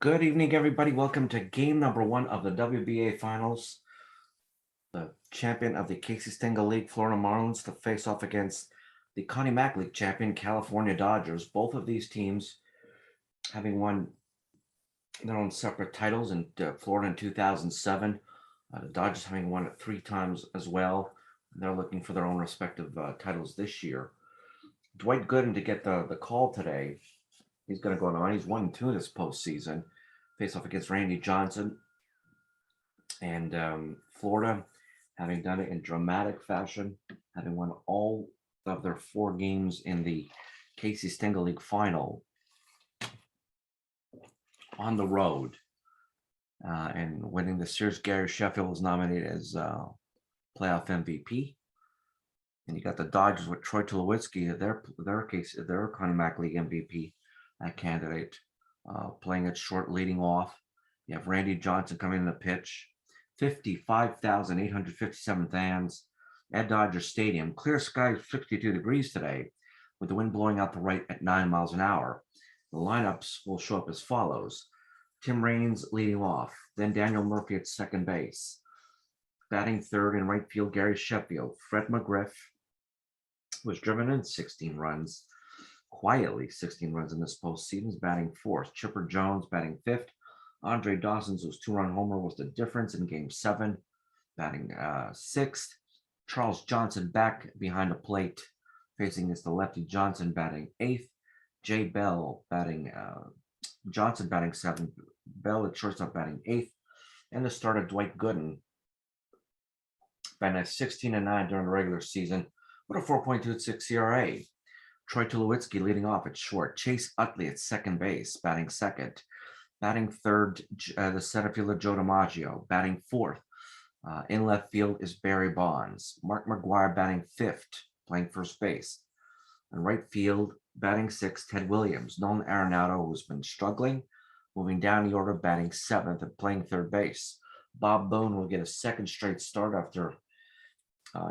Good evening, everybody. Welcome to game number one of the WBA Finals. The champion of the Casey Stengel League, Florida Marlins, to face off against the Connie Mack League champion, California Dodgers. Both of these teams having won their own separate titles in Florida in 2007. The Dodgers having won it 3 times as well. They're looking for their own respective titles this year. Dwight Gooden to get the call today. He's going to go on. He's 1-2 this postseason. Face off against Randy Johnson. And Florida, having done it in dramatic fashion, having won all of their 4 games in the Casey Stengel League final on the road, and winning the series. Gary Sheffield was nominated as playoff MVP. And you got the Dodgers with Troy Tulowitzki, their Connie Mack League MVP candidate, playing it short, leading off. You have Randy Johnson coming in the pitch. 55,857 fans at Dodger Stadium. Clear skies, 62 degrees today, with the wind blowing out the right at 9 miles an hour. The lineups will show up as follows. Tim Raines leading off, then Daniel Murphy at second base. Batting third in right field, Gary Sheffield. Fred McGriff was driven in 16 runs, quietly 16 runs in this postseason, batting fourth. Chipper Jones batting fifth. Andre Dawson's 2-run homer was the difference in Game 7, batting sixth. Charles Johnson back behind the plate, facing against the lefty Johnson, batting eighth. Jay Bell batting Johnson batting seventh. Bell at shortstop batting eighth, and the starter Dwight Gooden batting at 16-9 during the regular season with a 4.26 ERA. Troy Tulowitzki leading off at short. Chase Utley at second base, batting second. Batting third, the center fielder Joe DiMaggio. Batting fourth, in left field is Barry Bonds. Mark McGuire batting fifth, playing first base. In right field, batting sixth, Ted Williams. Nolan Arenado, who's been struggling, moving down the order, batting seventh and playing third base. Bob Bone will get a second straight start after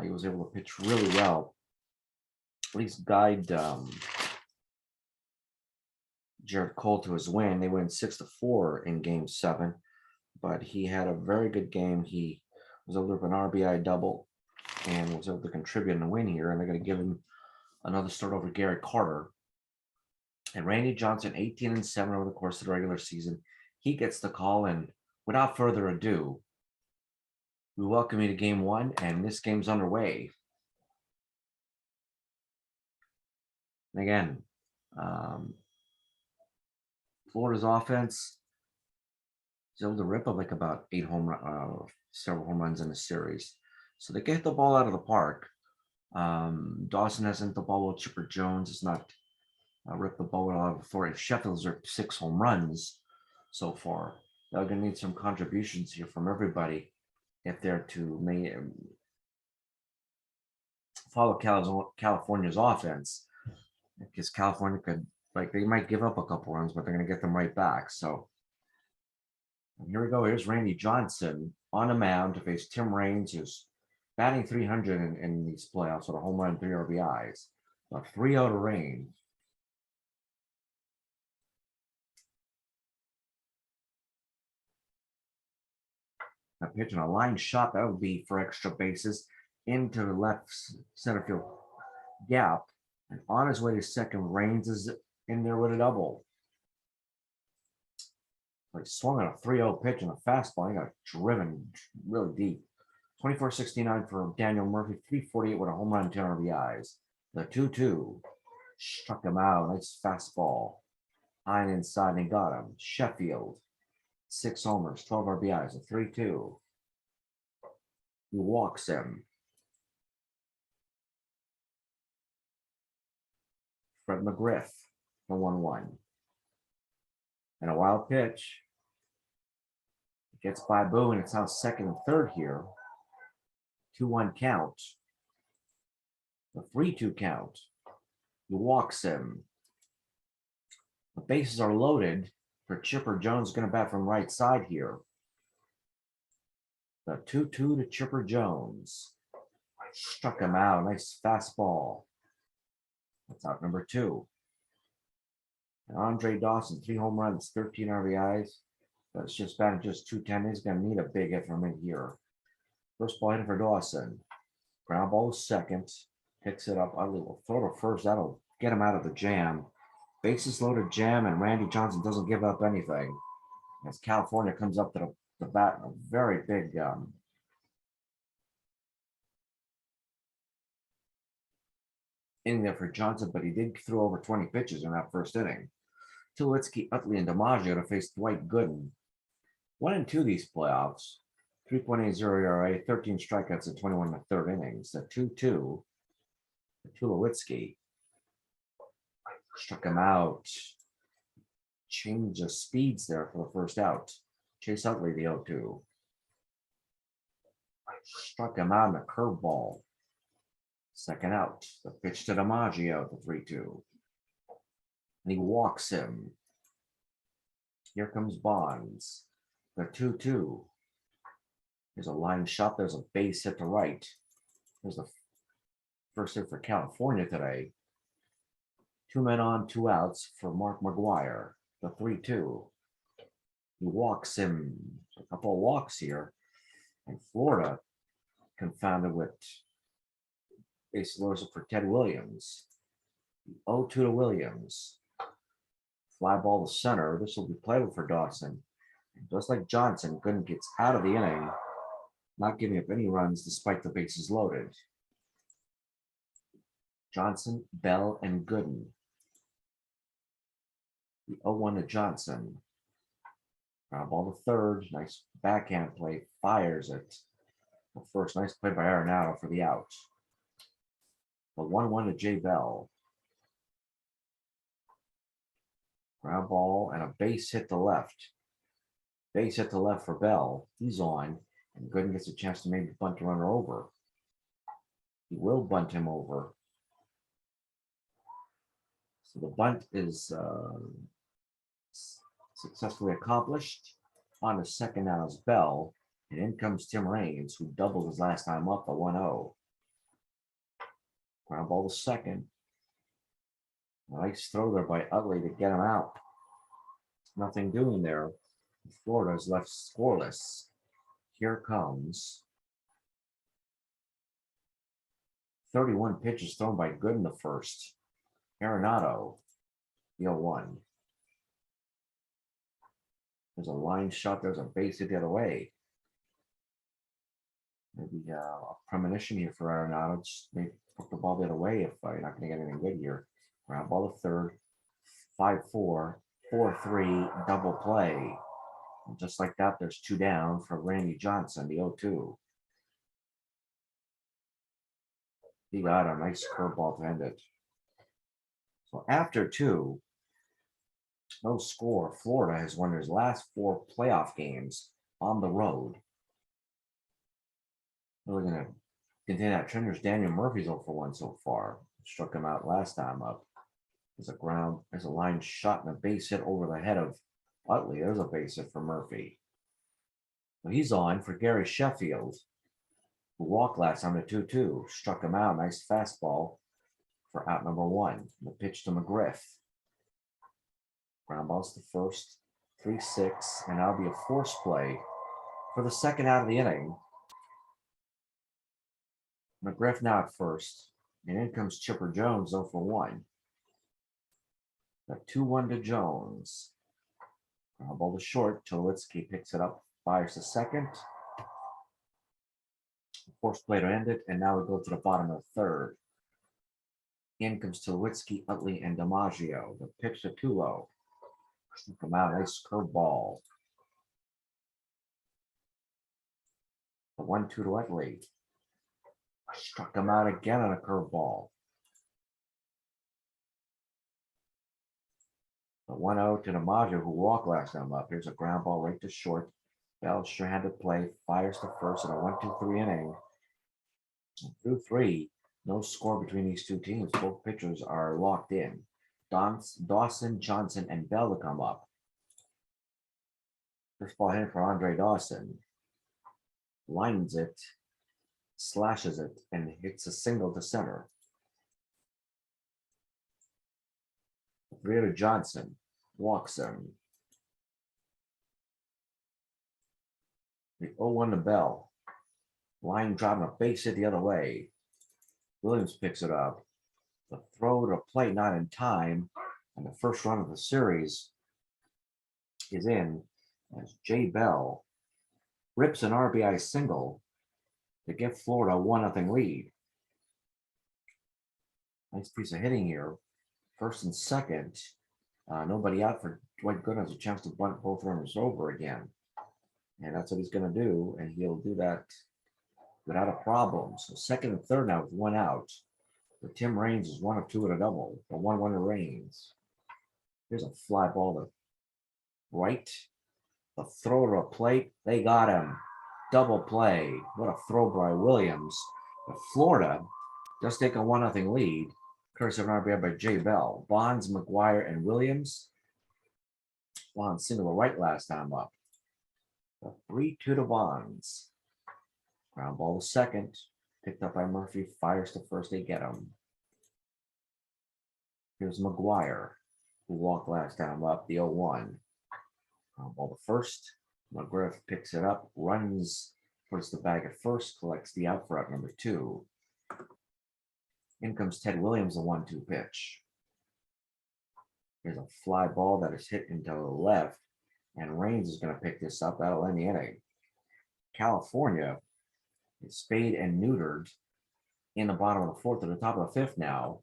he was able to pitch really well. At least guide Jared Cole to his win. They win 6-4 in Game 7, but he had a very good game. He was able to do an RBI double and was able to contribute in the win here. And they're going to give him another start over Gary Carter. And Randy Johnson, 18-7 over the course of the regular season. He gets the call, and without further ado, we welcome you to Game 1, and this game's underway. And again, Florida's offense is able to rip up like about several home runs in the series. So they get the ball out of the park. Dawson hasn't the ball well. Chipper Jones has not ripped the ball out of the floor. Sheffield's are 6 home runs so far. They're going to need some contributions here from everybody if they're to follow California's offense, because California could, they might give up a couple runs, but they're going to get them right back. So here we go. Here's Randy Johnson on the mound to face Tim Raines, who's batting 300 in these playoffs with a home run, 3 RBIs. A 3-0 to Raines. A pitch and a line shot that would be for extra bases into the left center field gap, and on his way to second, Raines is in there with a double. Like swung on a 3-0 pitch and a fastball. He got driven really deep. 24-69 for Daniel Murphy, 348 with a home run, 10 RBIs. The 2-2 struck him out. Nice fastball. High and inside, and he got him. Sheffield, 6 homers, 12 RBIs, a 3-2. He walks him. Fred McGriff, the 1-1. And a wild pitch. It gets by Boone. It's now second and third here. 2-1 count. The 3-2 count. He walks him. The bases are loaded for Chipper Jones, going to bat from right side here. The 2-2 to Chipper Jones. Struck him out. Nice fastball. That's out number 2. And Andre Dawson, 3 home runs, 13 RBIs. That's just batting just 210. He's going to need a big hit from in here. First ball hitting for Dawson. Ground ball to second. Picks it up. Utley will throw to first. That'll get him out of the jam. Bases loaded jam, and Randy Johnson doesn't give up anything. As California comes up to the bat, a very big inning there for Johnson, but he did throw over 20 pitches in that first inning. Tulowitzki, Utley, and DiMaggio to face Dwight Gooden. 1-2 these playoffs. 3.80 ERA, 13 strikeouts in 21 and a third innings. The 2-2. Tulowitzki struck him out. Change of speeds there for the first out. Chase Utley, the 0-2. Struck him out in a curveball. Second out. The pitch to DiMaggio, the 3-2. And he walks him. Here comes Bonds. The 2-2. There's a line shot. There's a base hit to right. There's the first hit for California today. 2 men on, 2 outs for Mark McGwire. The 3-2. He walks him. A couple of walks here. And Florida confounded with base loaders for Ted Williams. The 0-2 to Williams. Fly ball to center. This will be playable for Dawson. And just like Johnson, Gooden gets out of the inning, not giving up any runs despite the bases loaded. Johnson, Bell, and Gooden. The 0-1 to Johnson. Ground ball to third. Nice backhand play. Fires it. The first, nice play by Arenado for the out. The 1-1 to Jay Bell. Ground ball and a base hit to left. Base hit to left for Bell. He's on. And Gooden gets a chance to maybe bunt the runner over. He will bunt him over. So the bunt is successfully accomplished. On the second out is Bell. And in comes Tim Raines, who doubled his last time up, a 1-0. Ground ball to second. Nice throw there by Utley to get him out. Nothing doing there. Florida's left scoreless. Here comes 31 pitches thrown by Gooden the first. Arenado, the 0-1. There's a line shot. There's a base hit the other way. Maybe a premonition here for Arenado. Just maybe put the ball the other way if you're not going to get anything good here. Ground ball to third. 5-4, 4-3, double play. And just like that, there's 2 down for Randy Johnson, the 0-2. He got a nice curveball to end it. So after 2, no score. Florida has won his last 4 playoff games on the road. We're going to continue that trend. There's Daniel Murphy's 0-for-1 so far. Struck him out last time up. There's a line shot and a base hit over the head of Utley. There's a base hit for Murphy. So he's on for Gary Sheffield, who walked last time to 2-2. Struck him out. Nice fastball for out number 1. The pitch to McGriff. Ground balls to first. 3-6. And that'll be a force play for the second out of the inning. McGriff now at first. And in comes Chipper Jones 0-for-1. The 2-1 to Jones. Ground ball to short. Tulowitzki picks it up. Fires to second. Force play to end it. And now we go to the bottom of the third. In comes Tulowitzki, Utley, and DiMaggio. The pitch to Tulo. Come out. Nice curveball. The 1-2 to Utley. Struck him out again on a curveball. The 1-0 to DiMaggio, who walked last time up. Here's a ground ball right to short. Bell sure-handed play. Fires to first in a 1-2-3 inning. And through 3, no score between these 2 teams. Both pitchers are locked in. Dawson, Johnson, and Bell to come up. First ball hit for Andre Dawson. Lines it. Slashes it and hits a single to center. 3 to Johnson. Walks him. The 0-1 to Bell. Line driving a base hit the other way. Williams picks it up. The throw to plate not in time. And the first run of the series is in as Jay Bell rips an RBI single to give Florida a 1-0 lead. Nice piece of hitting here. First and second. Nobody out for Dwight Gooden has a chance to bunt both runners over again. And that's what he's going to do. And he'll do that without a problem. So second and third now with 1 out. But Tim Raines is 1 of 2 at a double. The 1-1 to Raines. Here's a fly ball to right. The throw to a plate. They got him. Double play. What a throw by Williams. But Florida does take a 1-0 lead. Curse of an RBI by Jay Bell. Bonds, McGuire, and Williams. Bonds single to right last time up. The 3-2 to Bonds. Ground ball to second. Picked up by Murphy. Fires to first. They get him. Here's McGuire, who walked last time up. The 0-1. Ground ball to first. McGriff picks it up. Runs towards the bag at first. Collects the out for out number 2. In comes Ted Williams, a 1-2 pitch. Here's a fly ball that is hit into the left. And Raines is going to pick this up. That'll end the inning. California is spayed and neutered in the bottom of the fourth to the top of the fifth now.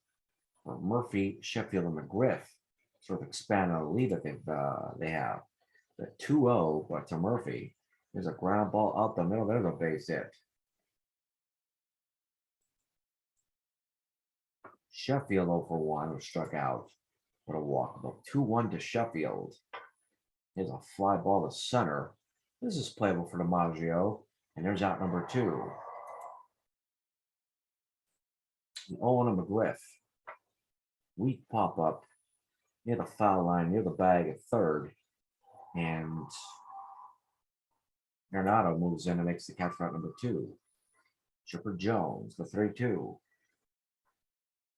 For Murphy, Sheffield, and McGriff sort of expand on the lead that they have. The 2-0, but to Murphy. There's a ground ball out the middle. There's a base hit. Sheffield 0 for 1 was struck out. What a walk. The 2-1 to Sheffield. Here's a fly ball to center. This is playable for DiMaggio. And there's out number 2. The 0-1 to McGriff. Weak pop up near the foul line, near the bag at third. And Arenado moves in and makes the catch for out number 2. Chipper Jones, the 3-2.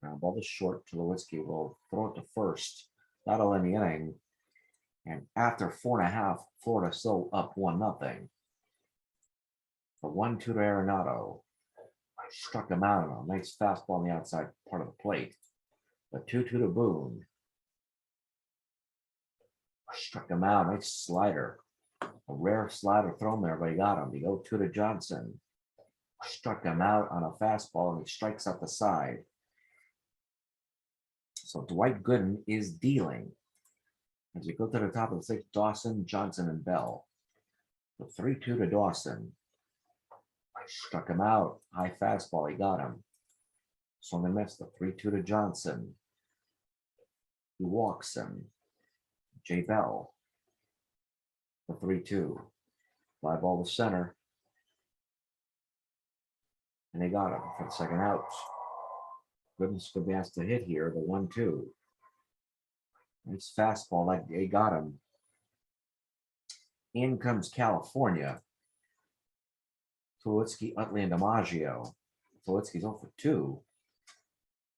Ground ball to short. Tulowitzki will throw it to first. That'll end the inning. And after 4.5, Florida still up 1-0. The 1-2 to Arenado. Struck him out on a nice fastball on the outside part of the plate. The 2-2 to Boone. Struck him out. Nice slider. A rare slider thrown there, but he got him. The 0-2 to Johnson. Struck him out on a fastball, and he strikes out the side. So Dwight Gooden is dealing. As we go to the top of the sixth, Dawson, Johnson, and Bell. The 3-2 to Dawson. Struck him out. High fastball. He got him. So they missed. The 3-2 to Johnson. He walks him. Jay Bell. The 3-2. Fly ball to center. And they got him for the second out. Goodness could be asked to hit here. The 1-2. Nice fastball. Like they got him. In comes California. Tulowitzki, Utley, and DiMaggio. Tulowitzki's 0 for 2.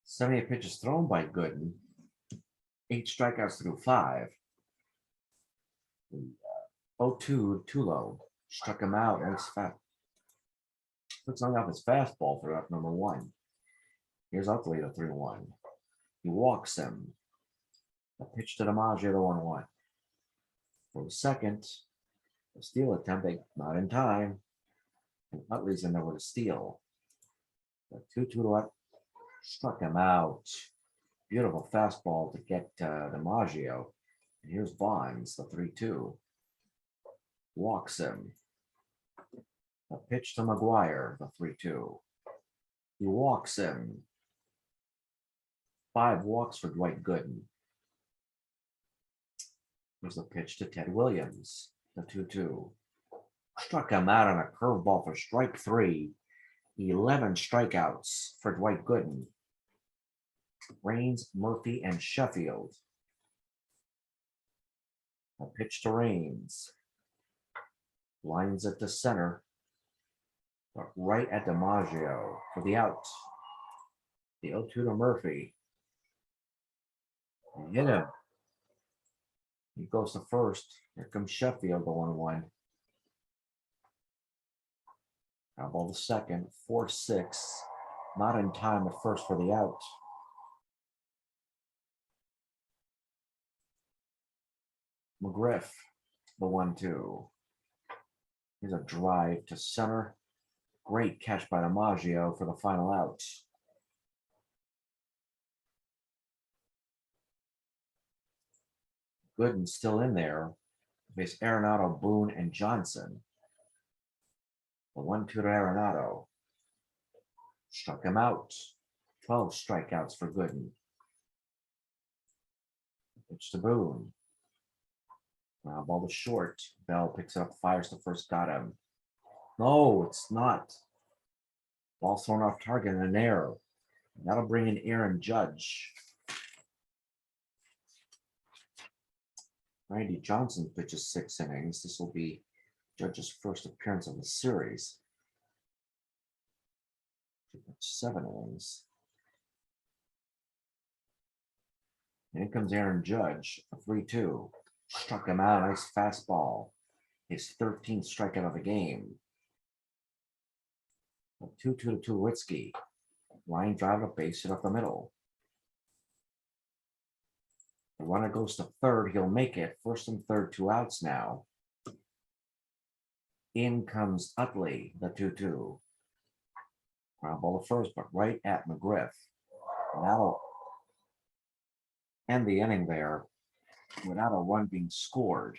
78 pitches thrown by Gooden. 8 strikeouts through 5. 0-2 Tulo. Struck him out. And it's fat. Puts on off his fastball for up number 1. Here's Utley, the 3-1. He walks him. A pitch to DiMaggio, the 1-1. For the second, the steal attempt, not in time. And Utley's in there with a steal. The 2-2 to Utley. Struck him out. Beautiful fastball to get DiMaggio. And here's Bonds, the 3-2. Walks him. A pitch to McGuire, the 3-2. He walks him. 5 walks for Dwight Gooden. Here's a pitch to Ted Williams, the 2-2. Struck him out on a curveball for strike 3. 11 strikeouts for Dwight Gooden. Raines, Murphy, and Sheffield. A pitch to Raines. Lines it to center. But right at DiMaggio for the out. The 0-2 to Murphy. He hit him. He goes to first. Here comes Sheffield, the 1-1. How about the second? 4-6. Not in time at first for the out. McGriff, the 1-2. Here's a drive to center. Great catch by DiMaggio for the final out. Gooden still in there. Face Arenado, Boone, and Johnson. The 1-2 to Arenado. Struck him out. 12 strikeouts for Gooden. Pitch to Boone. Now ball to short. Bell picks it up, fires the first, got him. No, it's not. Ball thrown off target and an error. That'll bring in Aaron Judge. Randy Johnson pitches 6 innings. This will be Judge's first appearance of the series. 7 innings. And in comes Aaron Judge, a 3-2. Struck him out, nice fastball. His 13th strikeout of the game. A 2-2 to Tulowitzki. Line drive up base hit up the middle. The runner goes to third. He'll make it. First and third, 2 outs now. In comes Utley, the 2-2. Ground ball to first, but right at McGriff. And that'll end the inning there without a run being scored.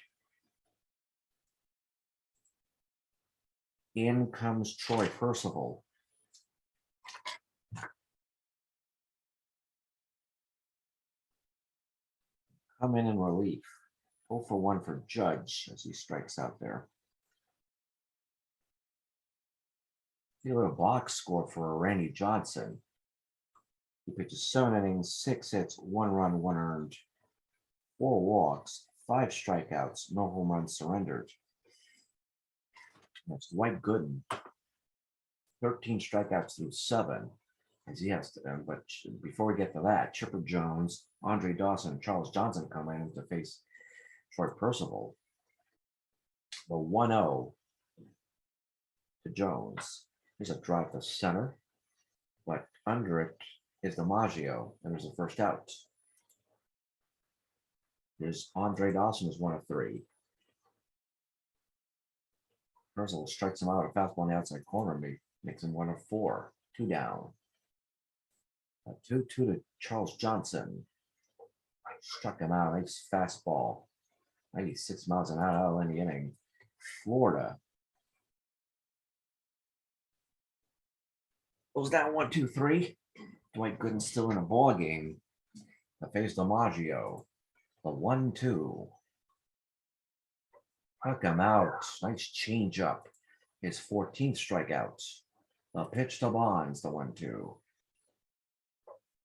In comes Troy Percival. Come in relief. 0 for 1 for Judge as he strikes out there. Feel a box score for Randy Johnson. He pitches 7 innings, 6 hits, 1 run, 1 earned, 4 walks, 5 strikeouts, no home runs surrendered. That's Dwight Gooden. 13 strikeouts through 7. As he has to, but before we get to that, Chipper Jones, Andre Dawson, and Charles Johnson come in to face Troy Percival. The 1-0 to Jones. There's a drive to center, but under it is DiMaggio, and there's the first out. There's Andre Dawson is 1 of 3. Percival strikes him out a fastball on the outside corner, makes him 1 of 4. 2 down. A 2-2 to Charles Johnson. Struck him out. Nice fastball. 96 miles an hour in the inning. Florida. Goes down 1-2-3. Dwight Gooden still in a ball game. To face DiMaggio. The 1-2. Struck him out. Nice change up. His 14th strikeout. The pitch to Bonds. The 1-2.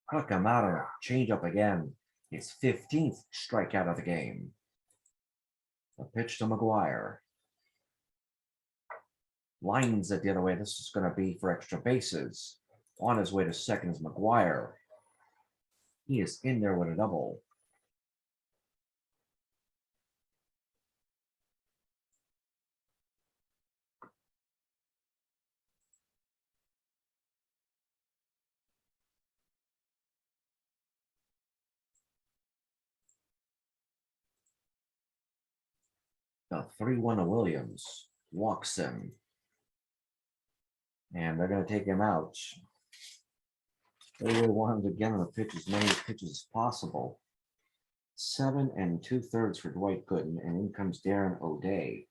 Struck him out and change up again. His 15th strikeout of the game. A pitch to McGuire. Lines it the other way. This is going to be for extra bases. On his way to second is McGuire. He is in there with a double. The 3-1 to Williams. Walks him. And they're going to take him out. They really want him to get on the pitch as many pitches as possible. 7 2/3 for Dwight Gooden, and in comes Darren O'Day.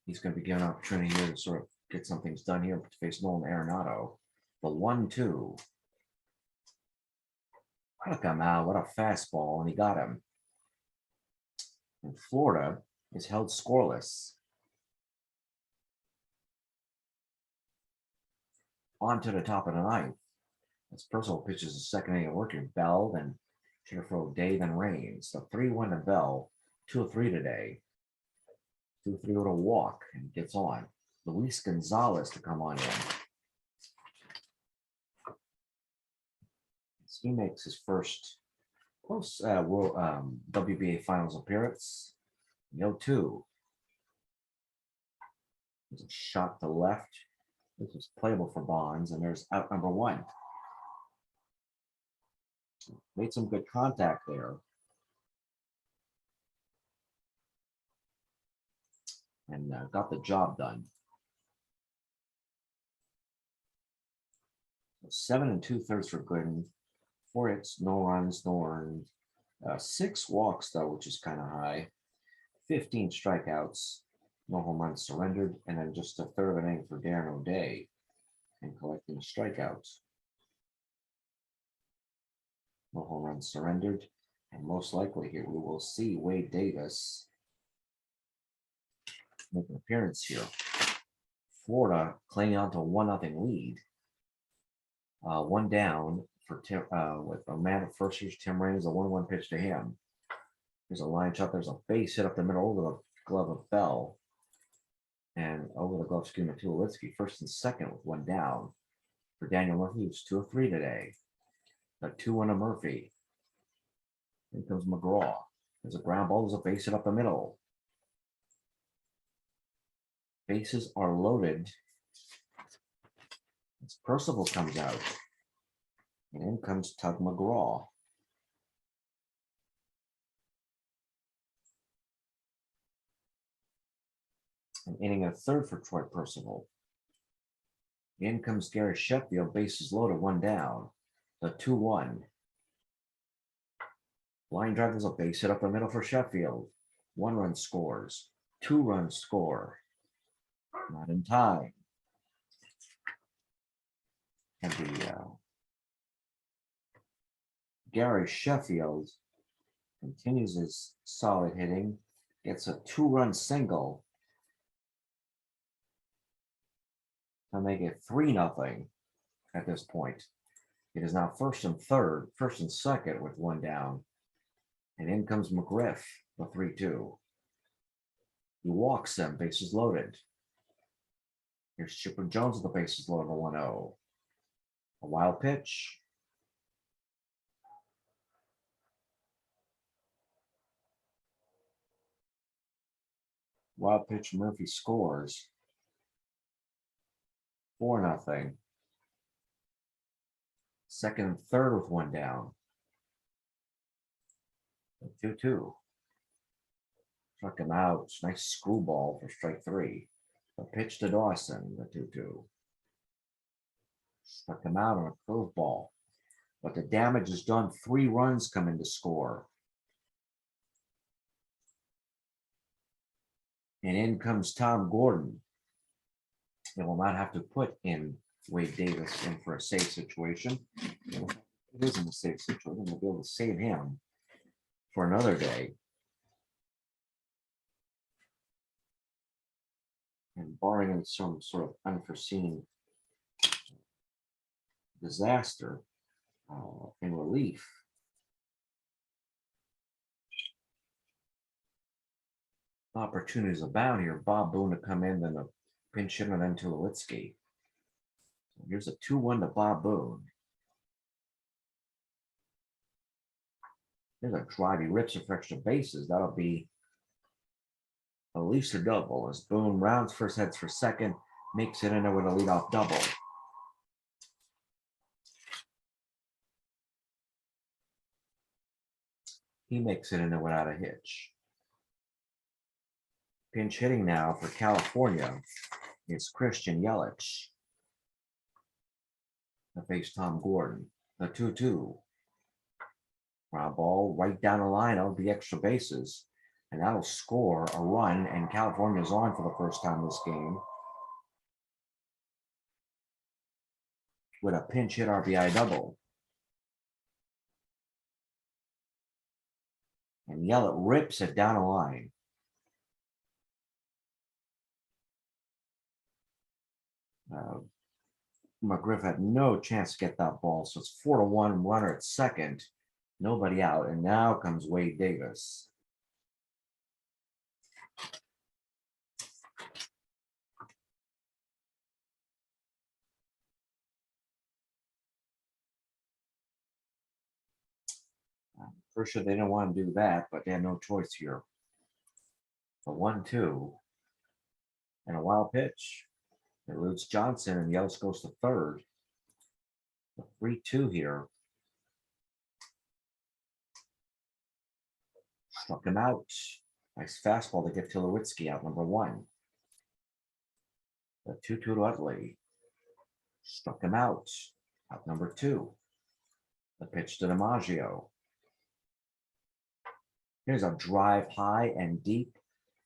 He's going to be given an opportunity here to sort of get some things done here to face Nolan Arenado. The 1-2. Struck him out. What a fastball, and he got him. And Florida is held scoreless. On to the top of the ninth. As Percival pitches the second inning of working, Bell, then Jennifer for O'Day, then Raines. The 3-1 to Bell, 2 of 3 today. 2 of 3 with a walk and gets on. Luis Gonzalez to come on in. He makes his first close World WBA Finals appearance. 0-2. There's a shot to left. This is playable for Bonds, and there's out number 1. Made some good contact there. And got the job done. 7 2/3 for Gooden. 4 hits, no runs, no earned. 6 walks, though, which is kind of high. 15 strikeouts, no home runs surrendered, and then just a third of an inning for Darren O'Day in collecting strikeouts. No home runs surrendered, and most likely here we will see Wade Davis make an appearance here. Florida clinging on to 1-0 lead. 1 down for Tim, with a man at first. Here's Tim Raines, a 1-1 pitch to him. There's a line shot. There's a base hit up the middle over the glove of Bell. And over the glove scheme of Tulowitzki, first and second with 1 down. For Daniel Murphy, who's 2 of 3 today. A 2-1 to Murphy. Here comes McGraw. There's a ground ball. There's a base hit up the middle. Bases are loaded. As Percival comes out. And in comes Tug McGraw. An inning and a third for Troy Percival. In comes Gary Sheffield, bases loaded, 1 down. The 2-1. Line drive is a base hit up the middle for Sheffield. 1 run scores. 2 runs score. Not in time. And the Gary Sheffield continues his solid hitting. Gets a 2-run single to make it 3-0 at this point. It is now first and second with 1 down. And in comes McGriff, the 3-2. He walks them, bases loaded. Here's Chipper Jones with the bases loaded, 1-0. A wild pitch. Wild pitch, Murphy scores. 4-0. Second and third with 1 down. 2-2. Struck him out. Nice screwball for strike 3. A pitch to Dawson, the 2-2. Struck him out on a curveball. But the damage is done. 3 runs come in to score. And in comes Tom Gordon. They will not have to put in Wade Davis in for a safe situation. It isn't a safe situation. They'll be able to save him for another day. And barring some sort of unforeseen disaster in relief, opportunities abound here. Bob Boone to come in, then a pinch hitter, and then Tulowitzki. Here's a 2-1 to Bob Boone. There's a drive. He rips it for extra bases. That'll be at least a double as Boone rounds first, heads for second, makes it in there with a leadoff double. He makes it in there without a hitch. Pinch hitting now for California is Christian Yelich. To face Tom Gordon. The 2-2. Ground ball right down the line of the extra bases. And that'll score a run. And California's on for the first time this game. With a pinch hit RBI double. And Yelich rips it down the line. McGriff had no chance to get that ball, so it's 4-1, runner at second, nobody out, and now comes Wade Davis. For sure, they didn't want to do that, but they had no choice here. The 1-2 and a wild pitch. It eludes Johnson, and Yelich goes to third. The 3-2 here. Struck him out. Nice fastball to get Tulowitzki out, number 1. The 2-2 to Utley. Struck him out number 2. The pitch to DiMaggio. Here's a drive high and deep,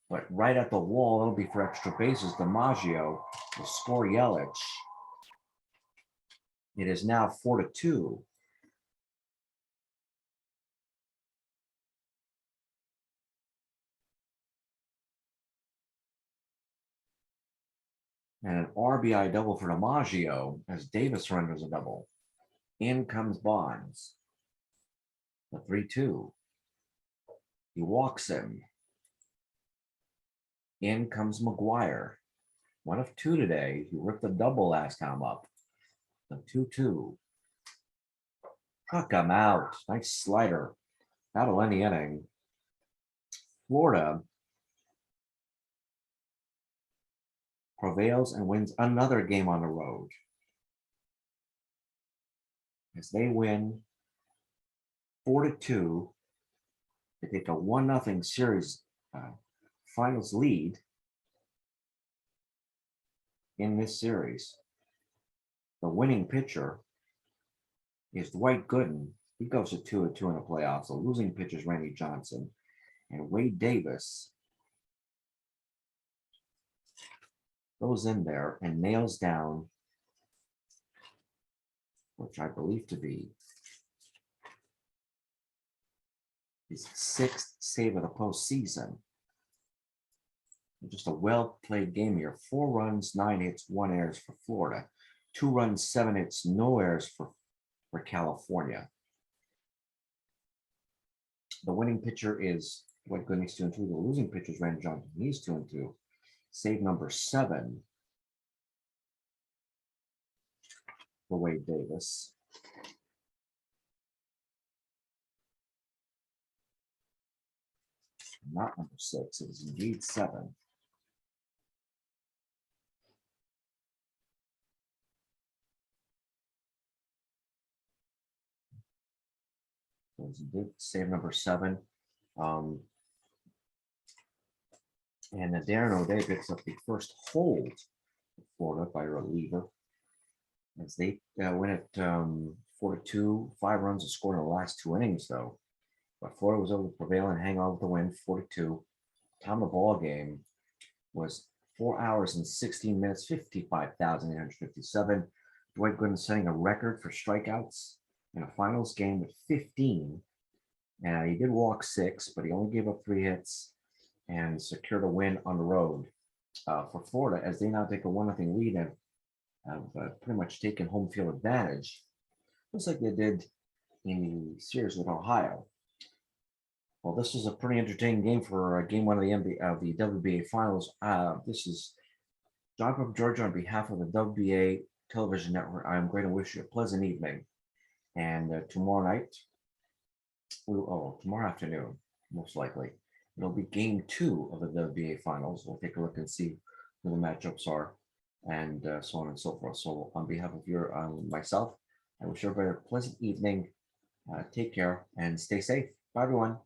but right at the wall. It'll be for extra bases. DiMaggio will score Yelich. It is now 4-2. And an RBI double for DiMaggio as Davis surrenders a double. In comes Bonds. The 3-2. He walks him. In comes McGuire. 1 of 2 today. He ripped a double last time up. The 2-2. Struck him out. Nice slider. That'll end the inning. Florida prevails and wins another game on the road as they win 4-2. They take a 1-0 series finals lead in this series. The winning pitcher is Dwight Gooden. He goes to 2-2 in the playoffs. The losing pitcher is Randy Johnson, and Wade Davis goes in there and nails down, which I believe to be his 6th save of the postseason. Just a well-played game here. 4 runs, 9 hits, 1 errors for Florida. 2 runs, 7 hits, no errors for California. The winning pitcher is Dwight Gooden, 2-2. The losing pitcher is Randy Johnson. He's 2-2. Save number 7 for Wade Davis. Not number 6. It is indeed 7. Save number 7. And Darren O'Day picks up the first hold for Florida by a reliever as they win it 4-2. 5 runs are scored in the last 2 innings, though. But Florida was able to prevail and hang on with the win, 4-2. Time of the ball game was 4 hours and 16 minutes, 55,857. Dwight Gooden setting a record for strikeouts in a finals game with 15. And he did walk 6, but he only gave up 3 hits and secured a win on the road for Florida as they now take a 1-0 lead and have pretty much taken home field advantage, just like they did in the series with Ohio. Well, this is a pretty entertaining game for game 1 of the WBA finals. This is John from Georgia on behalf of the WBA television network. I'm going to wish you a pleasant evening. And tomorrow night, tomorrow afternoon, most likely, it'll be game 2 of the WBA finals. We'll take a look and see who the matchups are and so on and so forth. So on behalf of myself, I wish everybody a pleasant evening. Take care and stay safe. Bye, everyone.